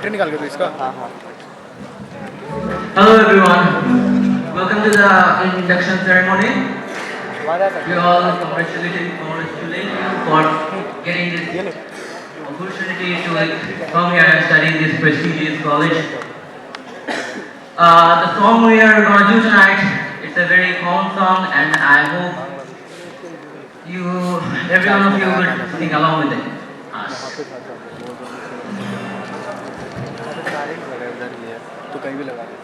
Battery निकाल के दो इसका. Hello everyone, welcome to the induction ceremony. We all congratulate you for getting this opportunity to come here and study in this prestigious college. The song we are going to do tonight, it's a very calm song, and I hope every one of you will sing along with us. तो कहीं भी लगा दे.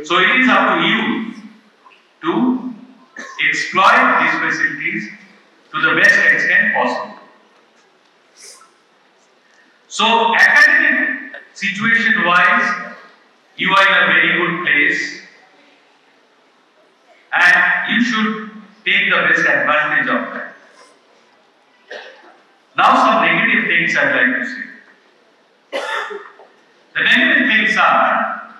So it is up to you to exploit these facilities to the best extent possible. So academic situation wise, You are in a very good place and you should take the best advantage of that. Now some negative things I'd like to say. The negative things are,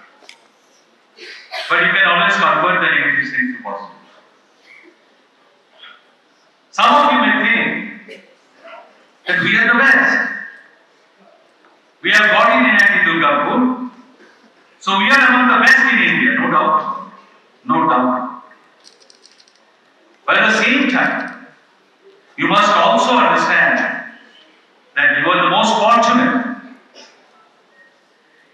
but you can always convert the negative things to positive. Some of you may think that we are the best. We have got in Nit Durgapur, so we are among the best in India, no doubt. No doubt. But at the same time, you must also understand that you are the most fortunate.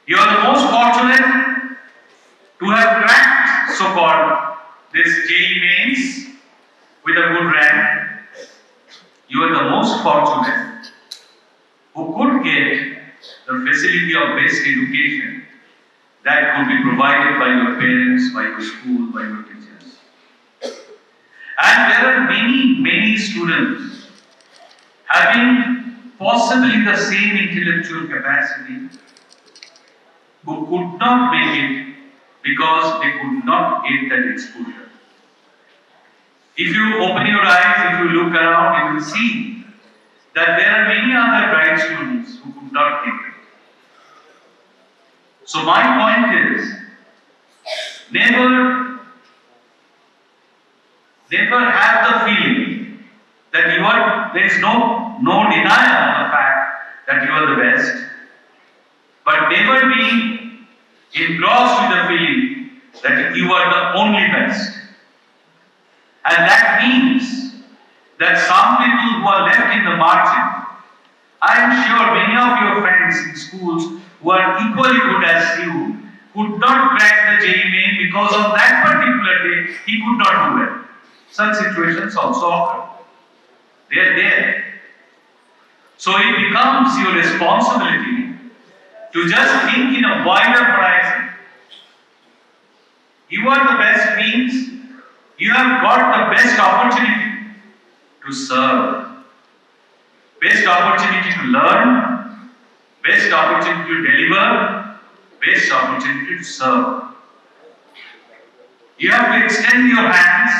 You are the most fortunate to have cracked so-called this JEE mains with a good rank. You are the most fortunate who could get the facility of best education that could be provided by your parents, by your school, by your teachers. And there are many students having possibly the same intellectual capacity who could not make it because they could not get that exposure. If you open your eyes, if you look around, you will see that there are many other bright students who could not get it. So my point is, never have the feeling that there is no denial of the fact that you are the best, but never be engrossed with the feeling that you are the only best. And that means that some people who are left in the margin, I am sure many of your friends in schools who are equally good as you could not crack the JEE main because on that particular day he could not do well. Such situations also occur. They are there. So it becomes your responsibility to just think in a wider horizon. You are the best means you have got the best opportunity to serve, best opportunity to learn, best opportunity to deliver, best opportunity to serve. You have to extend your hands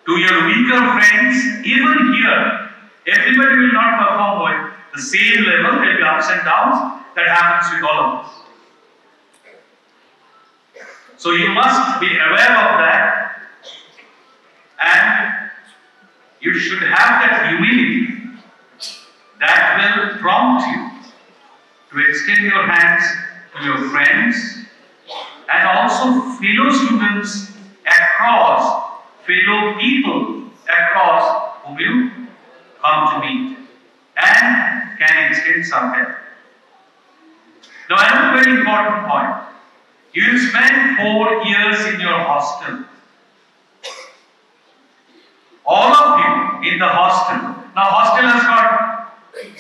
to your weaker friends. Even here, everybody will not perform at the same level. There will be ups and downs. That happens with all of us. So you must be aware of that, and you should have that humility that will prompt you to extend your hands to your friends and also fellow students across, fellow people across whom you come to meet and can extend some help. Now, another very important point. You will spend 4 years in your hostel. All of you in the hostel. Now, hostel has got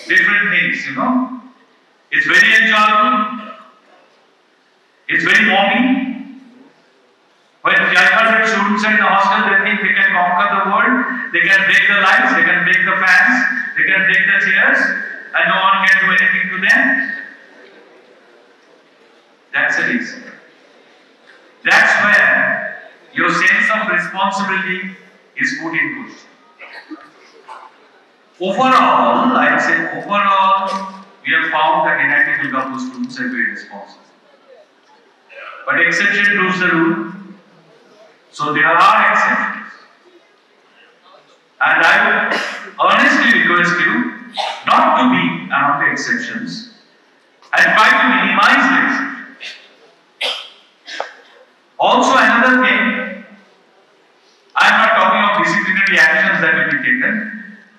different things, you know. It's very enjoyable. It's very mommy. When 500 students are in the hostel, they think they can conquer the world. They can break the lights, they can break the fans, they can break the chairs, and no one can do anything to them. That's the reason. That's where your sense of responsibility is put in question. Overall, I'd say we have found that Nit Durgapur students are very responsible. But exception proves the rule. So there are exceptions. And I would earnestly request you not to be among the exceptions and try to minimize the exceptions. Also, another thing, I am not talking of disciplinary actions that will be taken.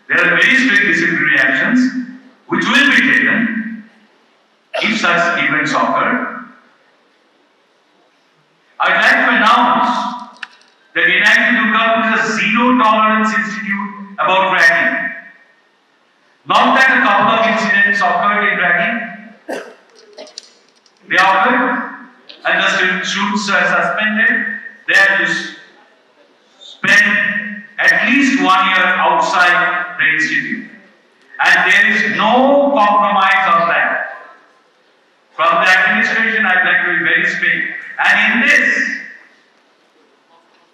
There are very strict disciplinary actions which will be taken if such events occur. I'd like to announce that Nit Durgapur is a zero-tolerance institute about ragging. Not that a couple of incidents occurred in ragging. They occurred and the students are suspended. They have to spend at least 1 year outside the institute. And there is no compromise on that. From the administration, I'd like to be very strict. And in this,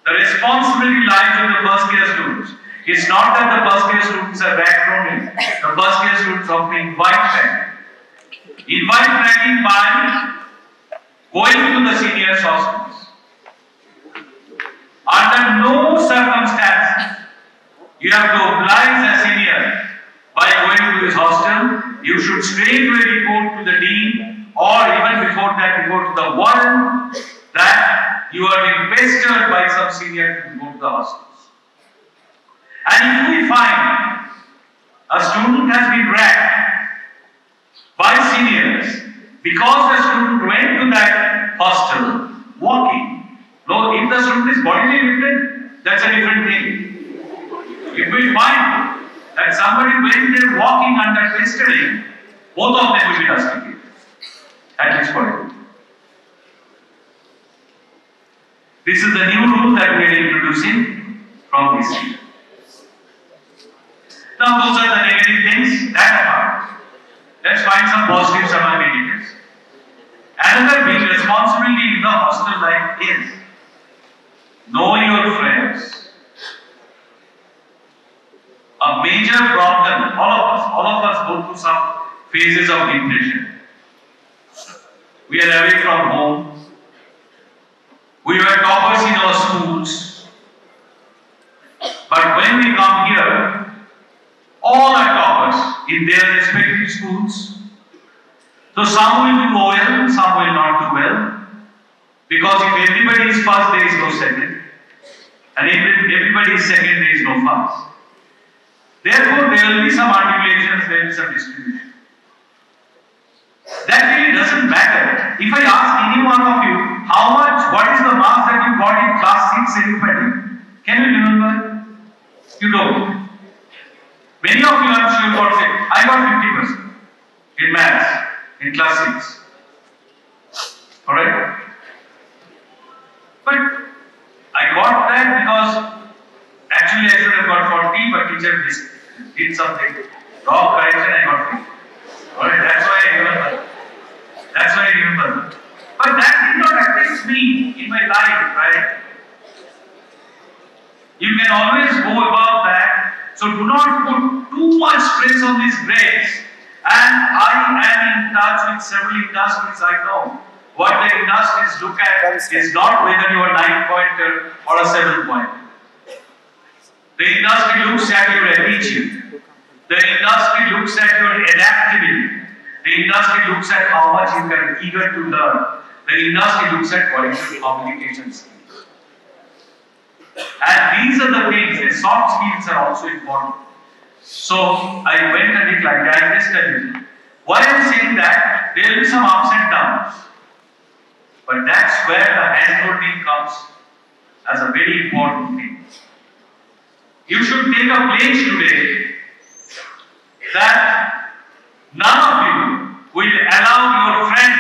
the responsibility lies with the first year students. It's not that the first year students are ranked only. The first year students have to invite ranking. Invite ranking by going to the seniors' hostels. Under no circumstances you have to oblige a senior by going to his hostel. You should straightway report to the dean, or even before that report to the warden, that you are being pestered by some senior to go to the hostels. And if we find a student has been ranked by seniors because the student went to that hostel walking. No, if the student is bodily lifted, that's a different thing. If we find that somebody went there walking under pestering, both of them will be rusticated. At least for it. This is the new rule that we are introducing from this year. Now those are the negative things that apart. Let's find some positives among negatives. Another big responsibility in the hostel life is know your friends. A major problem, all of us go through some phases of depression. We are away from home. We were toppers in our schools. But when we come here, all are toppers in their respective schools. So some will do well, some will not do well. Because if everybody is first, there is no second. And if everybody is second, there is no first. Therefore, there will be some articulations, there will be some distribution. That really doesn't matter. If I ask any one of you, what is the marks that you got in class 6 arithmetic? Can you remember? You don't. Many of you, I'm sure, got say, I got 50% in maths in class 6. Alright? But I got that because actually I should have got 40, but teacher did something wrong correction, I got 50. Alright, that's why I remember. That's why I remember. But that did not affect me in my life, right? You can always go above that. So do not put too much stress on these grades. And I am in touch with several industries. I know what the industries look at is not whether you are 9-pointer or a 7-pointer. The industry looks at your attitude. The industry looks at your adaptability. The industry looks at how much you are eager to learn. The industry looks at what is your communication skills. And these are the things, the soft skills are also important. So I went a little, I digressed a little. Why I am saying that, there will be some ups and downs. But that's where the hand-holding comes as a very important thing. You should take a pledge today that none of you will allow your friend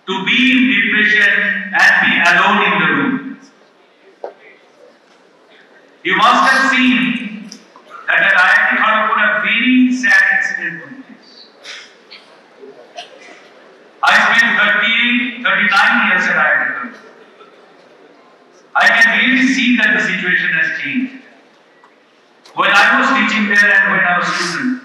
to be in depression and be alone in the room. You must have seen that at IIT Kharagpur a very sad incident took place. I spent 39 years at IIT Kharagpur. I can really see that the situation has changed. When I was teaching there and when I was a student,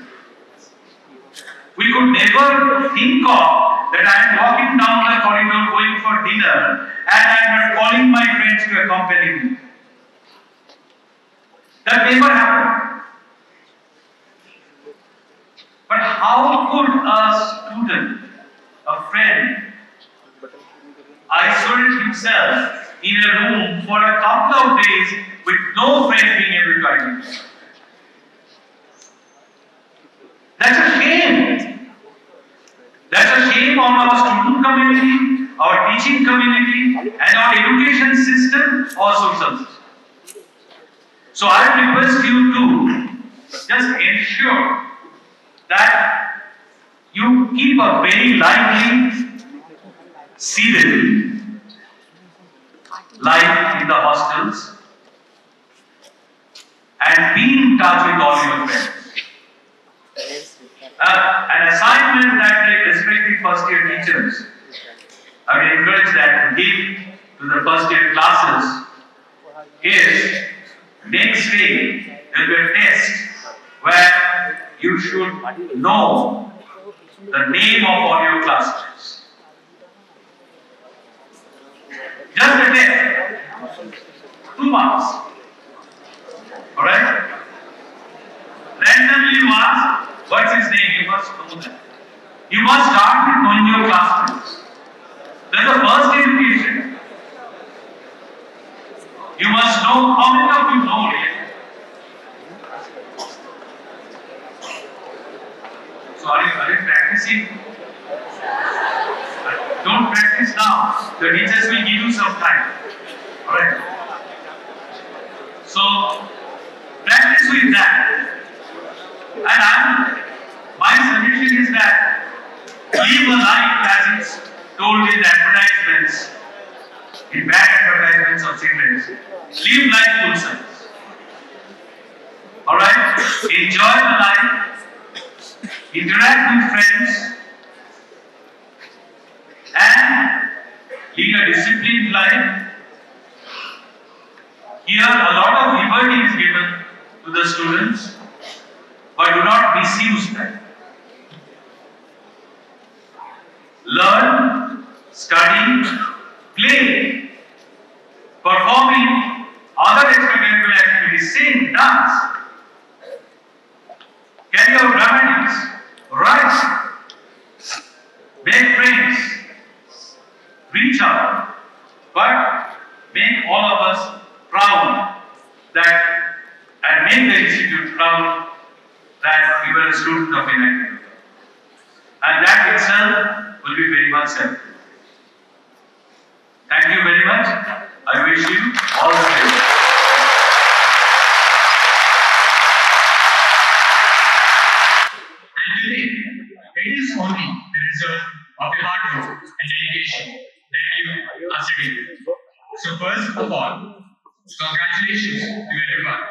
we could never think of that I am walking down the corridor going for dinner and I am calling my friends to accompany me. That never happened. But how could a student, a friend, isolate himself in a room for a couple of days with no friend being able to identify? That's a shame. That's a shame on our student community, our teaching community, and our education system or social system. So I request you to just ensure that you keep a very lively, seated life in the hostels and be in touch with all your friends. An assignment that the respective first year teachers, I would encourage that to give to the first year classes is next day there will be a test where you should know the name of all your classmates. Just a test, 2 marks. Alright? Randomly you ask, what's his name? You must know that. You must start with knowing your classmates. That's the first education. You must know how many of you know it. So are you practicing? Don't practice now. The teachers will give you some time. Alright? So practice with that. And my suggestion is that live a life as it's told in advertisements, in bad advertisements of cigarettes. Live life full service. Alright? Enjoy the life, interact with friends, and lead a disciplined life. Here a lot of liberty is given to the students, but do not misuse that. Learn, study, play, performing other extracurricular activities, sing, dance, carry out dramatics, write, make friends, reach out, but make all of us proud that, and make the institute proud that you were a student of NIT. And that itself will be very much helpful. Thank you very much. I wish you all the best. And today, it is only the result of your hard work and dedication that you are studying. So first of all, congratulations to everyone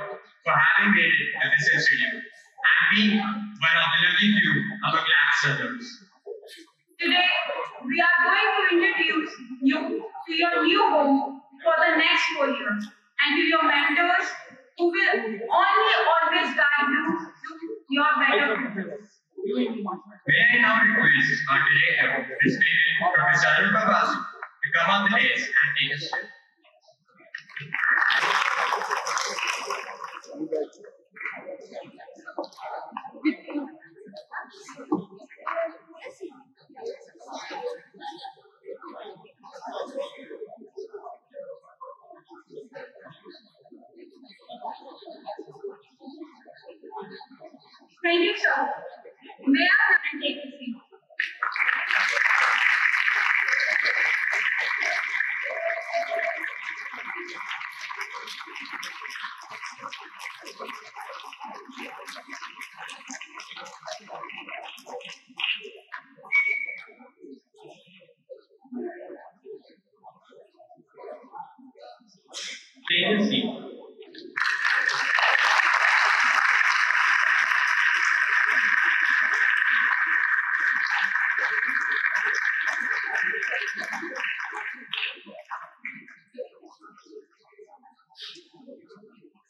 for having made it to this institute and being one of the lucky few among lakh servers. Today, we are going to introduce you to your new home for the next 4 years and to your mentors who will only always guide you to your better future. May I now request our director, respected Professor Anupam Basu, to come on the dais and take a step. Thank you, sir. May I now take a seat? Take a seat.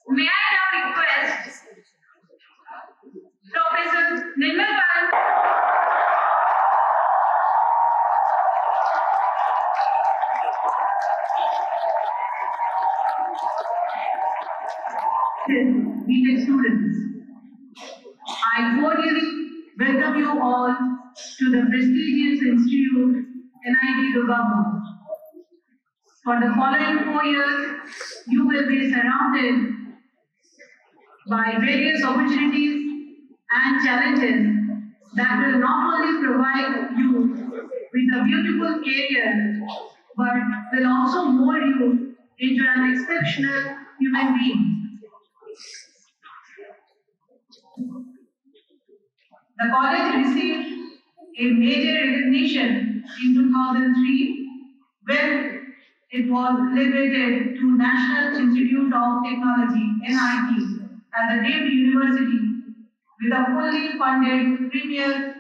May I now request Professor Nirmal Baran Dear students, I cordially welcome you all to the prestigious institute NIT Durgapur. For the following 4 years, you will be surrounded by various opportunities and challenges that will not only provide you with a beautiful career, but will also mold you into an exceptional human being. The college received a major recognition in 2003 when it was elevated to National Institute of Technology (NIT) as a deemed university with a fully funded premier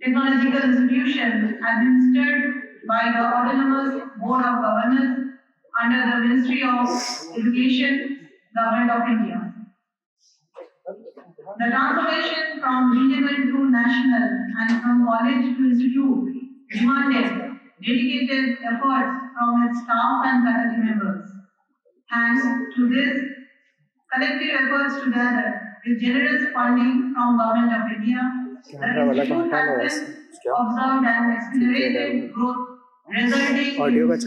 technological institution administered by the Autonomous Board of Governors under the Ministry of Education, Government of India. The transformation from regional to national and from college to institute demanded dedicated efforts from its staff and faculty members. Thanks to this collective efforts together with generous funding from Government of India, the institute has since observed an accelerated growth resulting in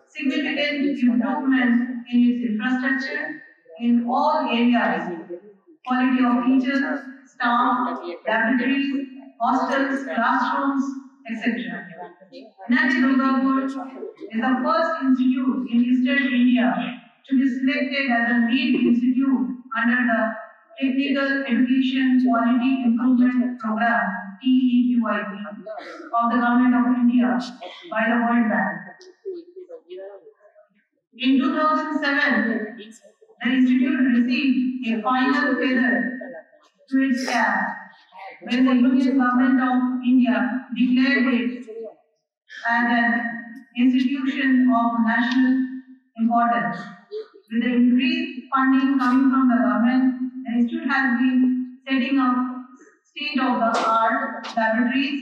significant improvement in its infrastructure in all areas: quality of teachers, staff, laboratories, hostels, classrooms, etc. Nit Durgapur is the first institute in Eastern India to be selected as a lead institute under the Technical Education Quality Improvement Program (TEQIP) of the Government of India by the World Bank. In 2007, the institute received a final feather to its cap when the Union Government of India declared it as an institution of national importance. With the increased funding coming from the government, the institute has been setting up state-of-the-art laboratories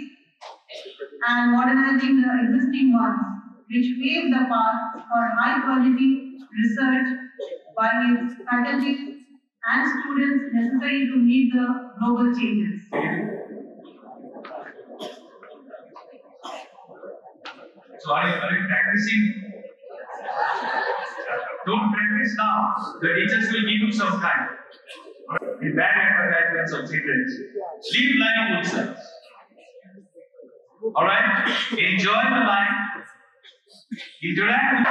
and modernizing the existing ones, which pave the path for high-quality research by its faculty and students necessary to meet the global changes. So are you practicing? Don't practice now. The teachers will give you some time. The bad advertisements of children. Leave life yourself. Alright? Enjoy the life. Interact.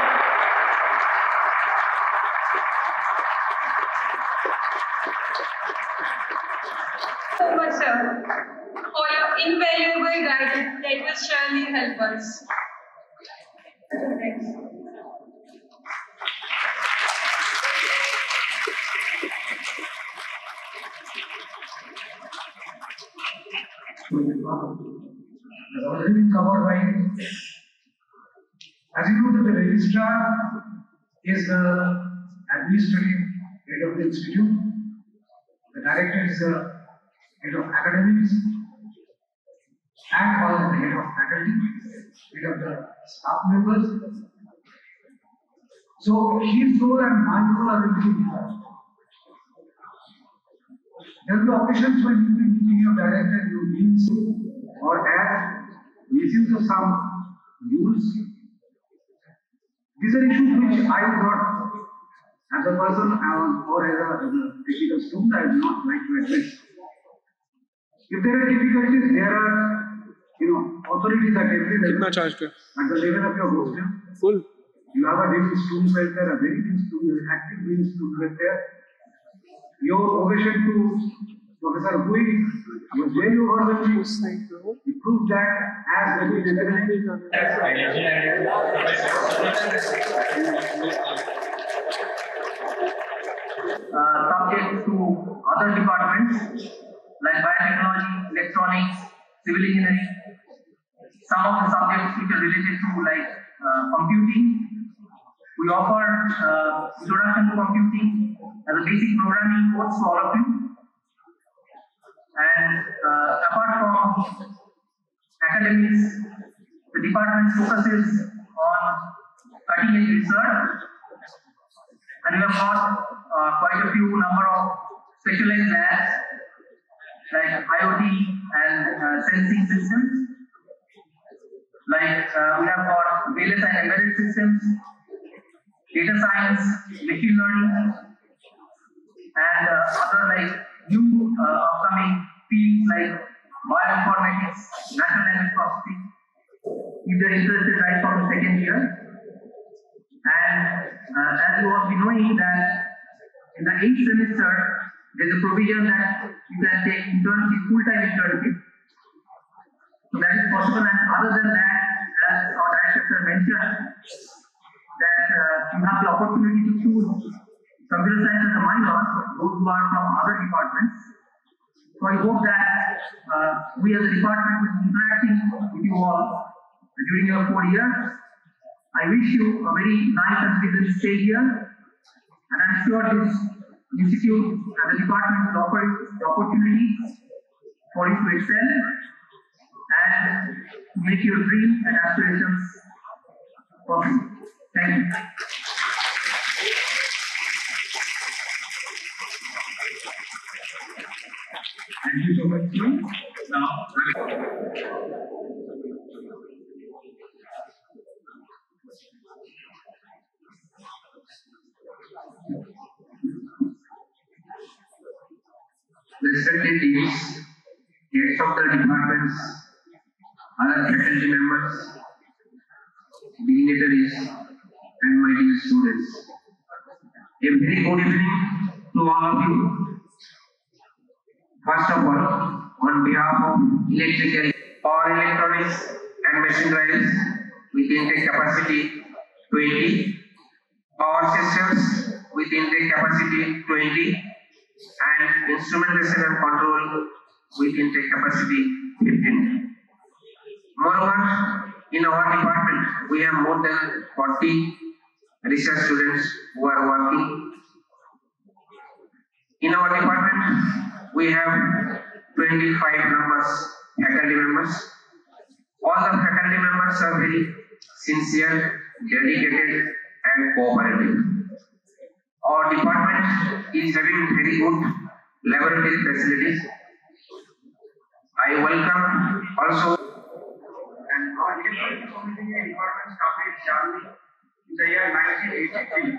So much, sir, for your invaluable guidance that will surely help us. Has already been covered by him. As you know, that the registrar is the administrative head of the institute. The director is the head of academics and also the head of faculty, head of the staff members. So his role and my role are very different. There will be occasions when you will be meeting your director, you meet or have misuse of some rules. These are issues which I would not, as a person or as a technical student, I would not like to address. If there are difficulties, there are authorities at every level. At the level of your hostel, full. You have a daily student welfare, a very good student, active daily student welfare. Your ovation to Professor Hui was very overwhelming. He proved that as the subjects to other departments like biotechnology, electronics, civil engineering. Some of the subjects which are related to computing. We offer introduction to computing as a basic programming course to all of you. And apart from academics, the department focuses on cutting-edge research, and we have got quite a few number of specialized labs like IoT and sensing systems. Like we have got wireless and embedded systems, data science, machine learning, and other new upcoming fields like bioinformatics, natural language processing. If they are interested right from the second year. And as you all be knowing that in the 8th semester, there is a provision that you can take internship, full-time internship. So that is possible, and other than that, as our director mentioned, that you have the opportunity to choose computer science as a minor, those who are from other departments, So I hope that we as a department will be interacting with you all during your 4 years. I wish you a very nice and pleasant stay here, and I'm sure this institute and the department will offer the opportunity for you to excel and make your dreams and aspirations possible. Thank you. Thank you so much, sir. Now, respected deans, heads of the departments, other faculty members, dignitaries, and my dear students. A very good evening to all of you. First of all, on behalf of electrical or electronics and machineries with intake capacity 20, power systems with intake capacity 20, and instrumentation and control with intake capacity 15. Moreover, in our department, we have more than 40 research students who are working. In our department, we have 25 faculty members. All the faculty members are very sincere, dedicated, and cooperative. Our department is having very good laboratory facilities. I welcome also and our electronics committee and department started journey in the year 1983.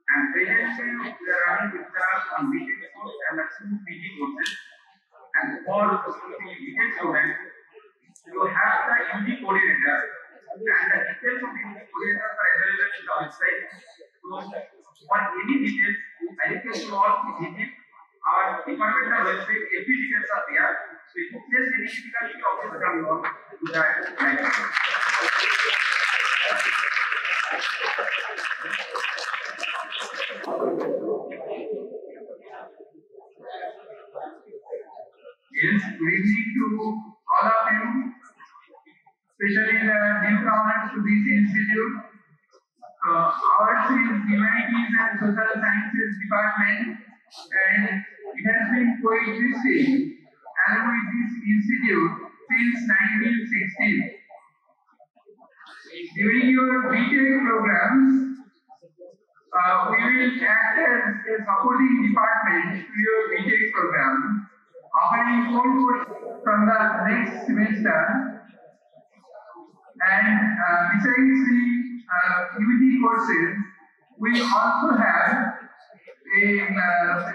And presently we are running with class on btech course and the 2 PG courses. And for the btech students, you have the UG coordinator, and the details of the UG coordinator are available in the website. So for any details, I request you all to visit our departmental website. Every details are there. So if there's any difficulty, always come on to that. Yes, good evening to all of you, especially the newcomers to this institute. Ours is Humanities and Social Sciences Department, and it has been coexisting along with this institute since 1960. During your btech programs, we will act as a supporting department to your btech program, offering core courses from the next semester. And besides the UT courses, we also have a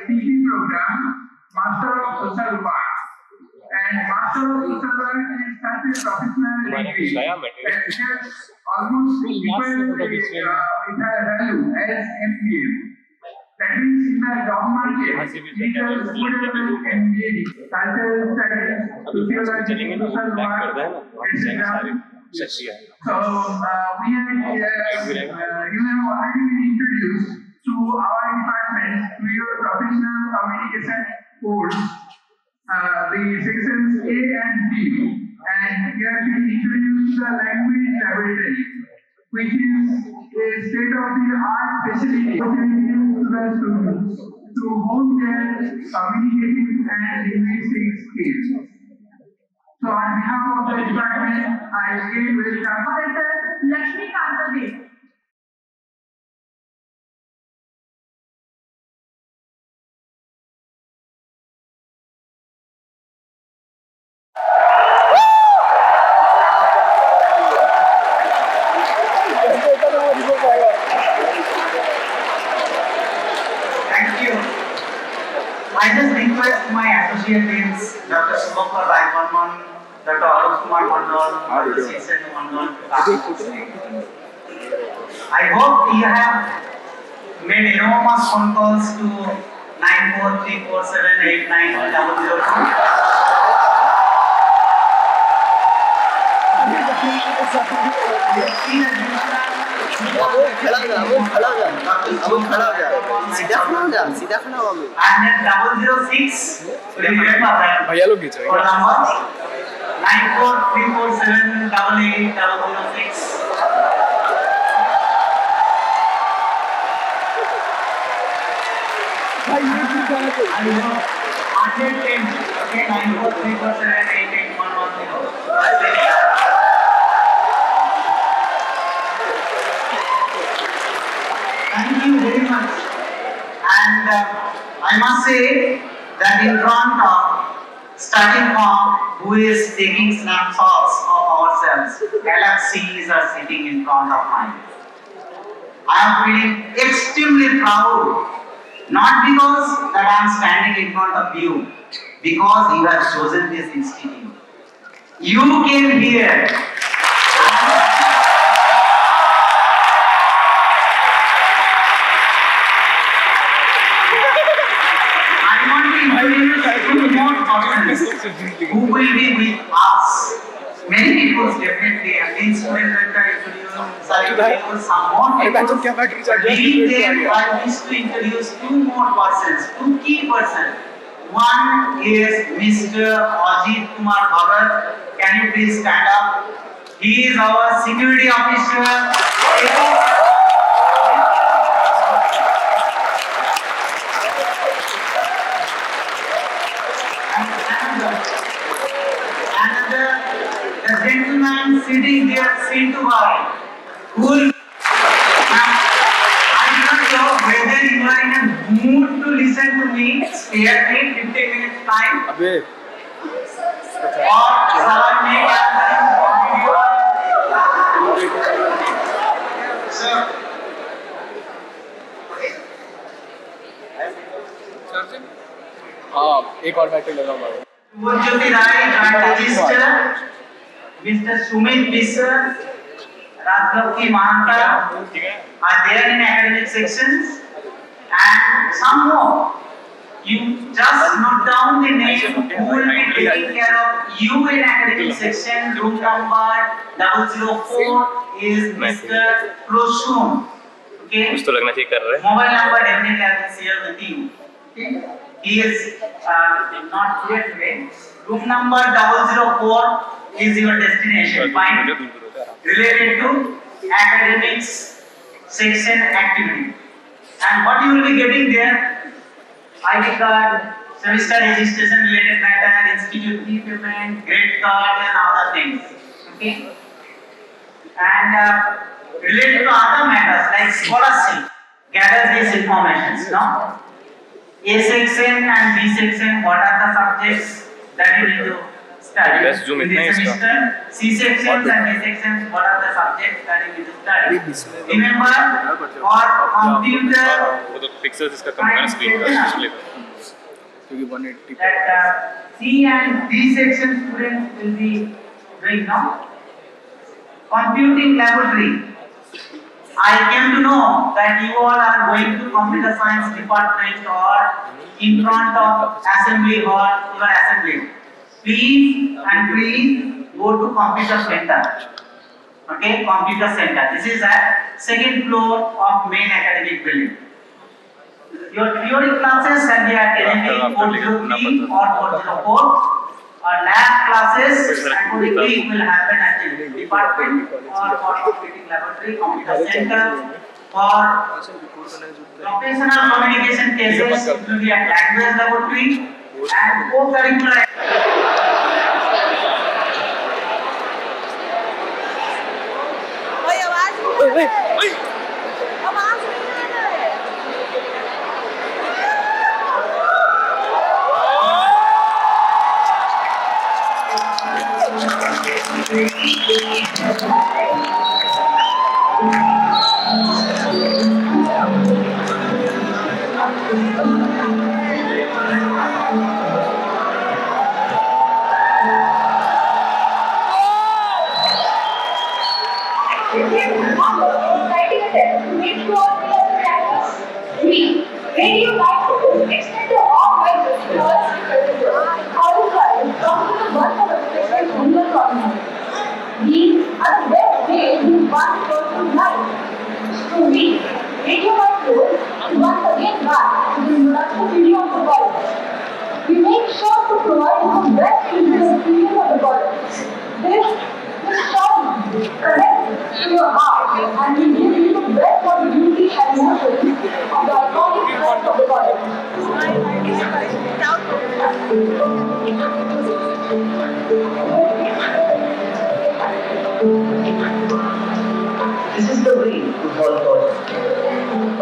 TP program, Master of Social Work. And Master of Social Work is such a professional degree that it has almost equal with a value as MBA. That means in the job market, it is a suitable MBA, cultural studies, sociology, social work, etc. So we have, you have already been introduced to our department to your professional communication course, the sections A and B, and you have been introduced to the language laboratory, which is a state-of-the-art facility to the students to hone their communicative and linguistic skills. So on behalf of the department, I again welcome Professor Lakshmi Kanta. Thank you. I just request my associate deans, Dr. Subhankar Raivarman, Dr. Anupam Basu, Dr. Sisen Mandal, I hope you have made enormous phone calls to 9434789002. And then 006, remember that. भैया लोग खींचो For number 9434788006. भाई ये क्यों गाना कोई 110, okay, 9434788110. Thank you very much. And I must say that in front of starting from who is taking snapshots of ourselves, galaxies are sitting in front of mine. I am feeling extremely proud, not because that I am standing in front of you, because you have chosen this institute. You came here. I want to introduce two more persons who will be with us. Many people definitely have been students that are introduced, some more people. Leaving them, I wish to introduce two more persons, two key persons. One is Mr. Ajit Kumar Bhagat. Can you please stand up? He is our security officer. Another, the gentleman sitting there, seen to buy, who will, I don't know whether you are in a mood to listen to me, spare me 15 minutes time, अबे or shall I make a Sir. हाँ एक और battery लगाऊंगा Jyoti Rai and Register, Mr. Sumit Bisser, Radhavki Mahanta are there in academic sections, and some more. You just note down the name who will be taking care of you in academic section. Room number 004 is Mr. Proshun. Okay. कुछ तो लगना चाहिए कर रहे हैं Mobile number definitely I will share with you. Okay. He is not here today. Room number 004 is your destination. Fine. Related to academics section activity. And what you will be getting there? ID card, semester registration related matter, institute fee payment, grade card, and other things. Okay. And related to other matters like scholarship, gather these informations. No. A section and B section, what are the subjects that you need to study Let's zoom in this nice semester? C sections and D sections, what are the subjects that you need to study? Remember, for computer, वो तो pixels इसका कम है screen का display क्योंकि 180 that C and D section students will be doing now. Computing laboratory. I came to know that you all are going to computer science department or in front of assembly hall, your assembly. Please go to computer center. Okay, computer center. This is at second floor of main academic building. Your theory classes can be at NME 403 or 404. Lab classes accordingly will happen at the department or for computing laboratory, computer center. For professional communication cases, it will be at language laboratory and co-curricular. Radio Nitruz extend a warm welcome to all speakers. Honourable, come to the birth of a special Nirmal Baran Hui. He to your heart and will give you the breath of beauty and motion of the iconic crest of the college. This is the way to fall forward.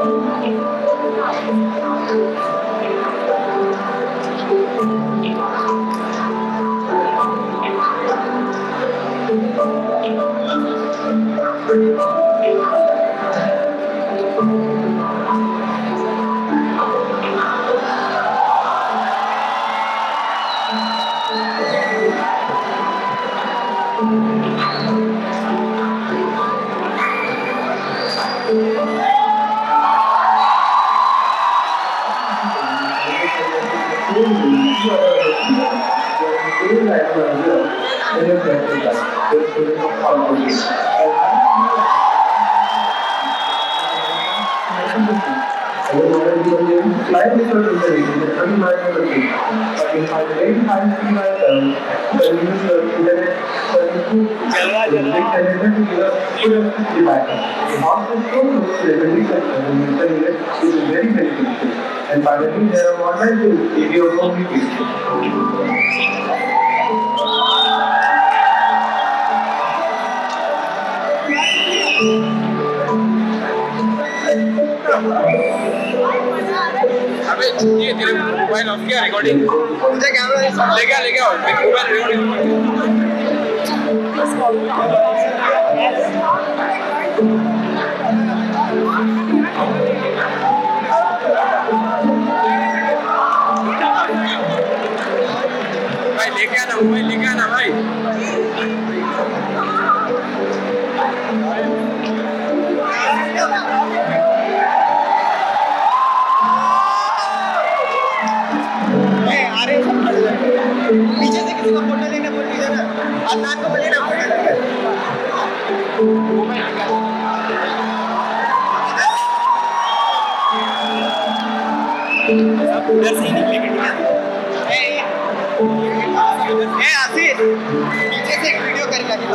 And finally, there are online tools if you are home. अबे ये तेरे mobile of किया recording मुझे camera लेके आओ mobile recording भाई लेके आना मोबाइल लेके आना भाई पीछे से किसी का फोटो लेने बोल दीजिए ना अदनान को बोलिए ना फोटो लेके सब उधर से ही निकलेंगे ठीक है आशीष पीछे से एक वीडियो करके आके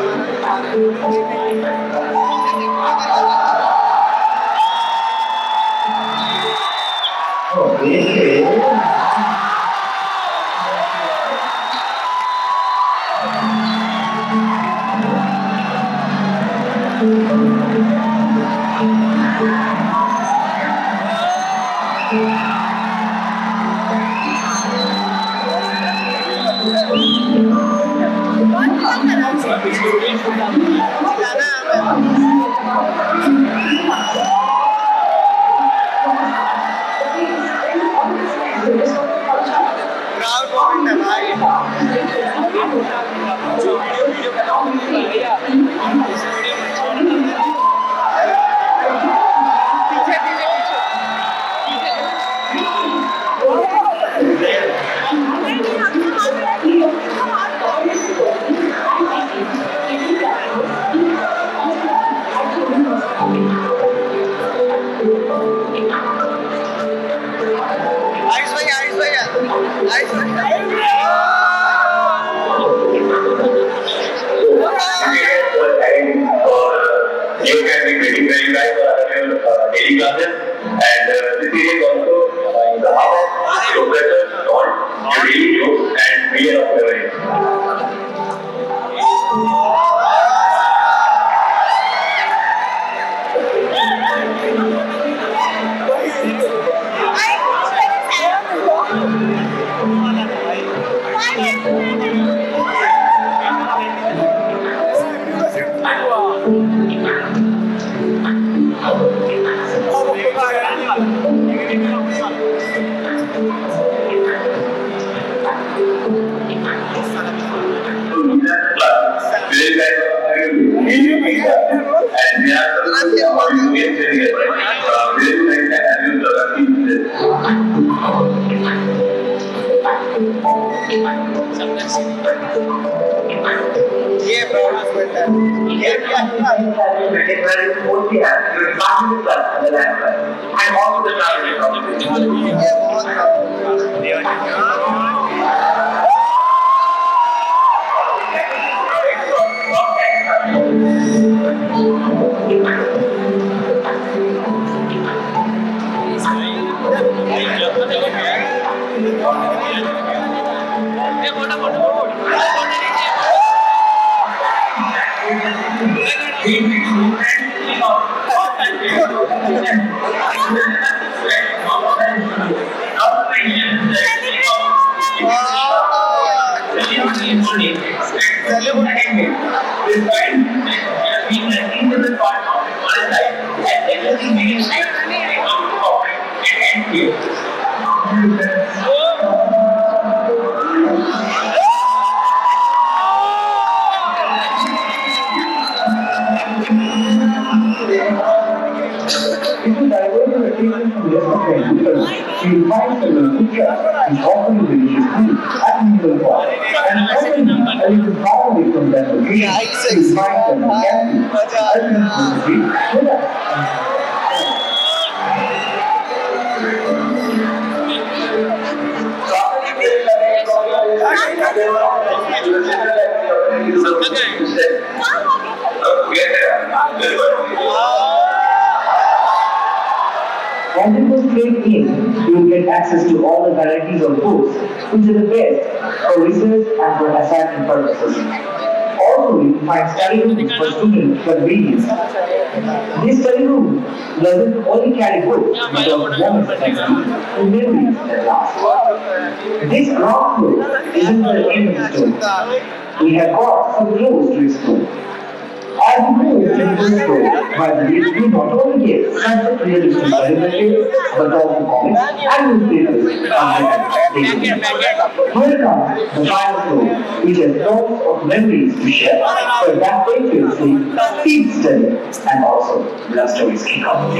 If you divert your attention from the rest of the people, you will find that the picture is often delicious food at minimal cost. And finally, a little far away from that location, you will find that the canteen, ultimate food As you go straight in, you will get access to all the varieties of books, which are the best for research and for assignment purposes. Also, you will find study rooms for students for reading. This study room doesn't only carry books, but also moments and memories that last. This ground floor isn't the end of the story. We have got some clues to explore. As we move into this story, by the way, we not only get subject realistic study materials, but also comics and newspapers Here comes the final story, which has lots of memories to share. So that way to see speed study and also love stories kick off.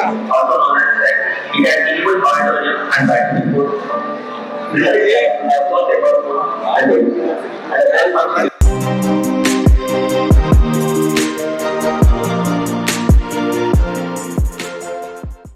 Also known as that, it has equal auditorium and back. This is a